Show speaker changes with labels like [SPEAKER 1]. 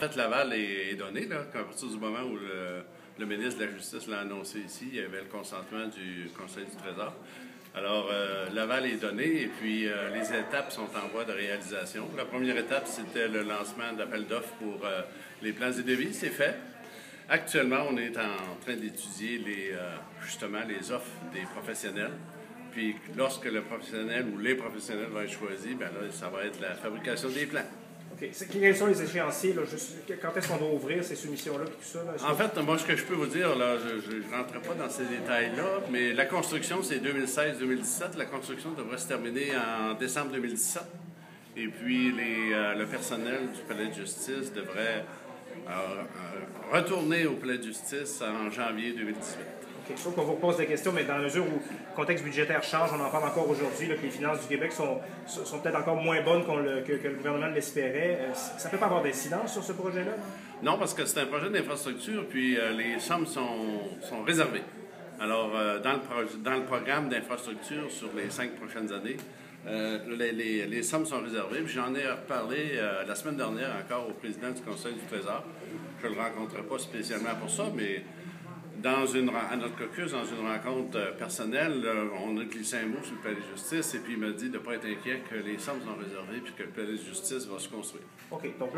[SPEAKER 1] En fait, l'aval est donné, là, à partir du moment où le ministre de la Justice l'a annoncé ici, il y avait le consentement du Conseil du Trésor. Alors, l'aval est donné et puis les étapes sont en voie de réalisation. La première étape, c'était le lancement d'appel d'offres pour les plans et devis. C'est fait. Actuellement, on est en train d'étudier justement les offres des professionnels. Puis, lorsque le professionnel ou les professionnels vont être choisis, bien là, ça va être la fabrication des plans.
[SPEAKER 2] OK. Quels sont les échéanciers? Là, quand est-ce qu'on doit ouvrir ces soumissions-là et tout ça? Là,
[SPEAKER 1] en fait, moi, ce que je peux vous dire, là, je ne rentrerai pas dans ces détails-là, mais la construction, c'est 2016-2017. La construction devrait se terminer en décembre 2017. Et puis, le personnel du Palais de justice devrait retourner au Palais de justice en janvier 2018.
[SPEAKER 2] OK. Il faut qu'on vous repose des questions, mais dans la mesure où le contexte budgétaire change, on en parle encore aujourd'hui, que les finances du Québec sont peut-être encore moins bonnes que le gouvernement l'espérait. Ça ne peut pas avoir d'incidence sur ce projet-là?
[SPEAKER 1] Non, parce que c'est un projet d'infrastructure, puis les sommes sont réservées. Alors, dans le programme d'infrastructure sur les 5 prochaines années, les sommes sont réservées. J'en ai reparlé la semaine dernière encore au président du Conseil du Trésor. Je ne le rencontrerai pas spécialement pour ça, mais à notre caucus, dans une rencontre personnelle, on a glissé un mot sur le Palais de justice et puis il m'a dit de ne pas être inquiet que les sommes sont réservées puis que le Palais de justice va se construire.
[SPEAKER 2] OK. Donc,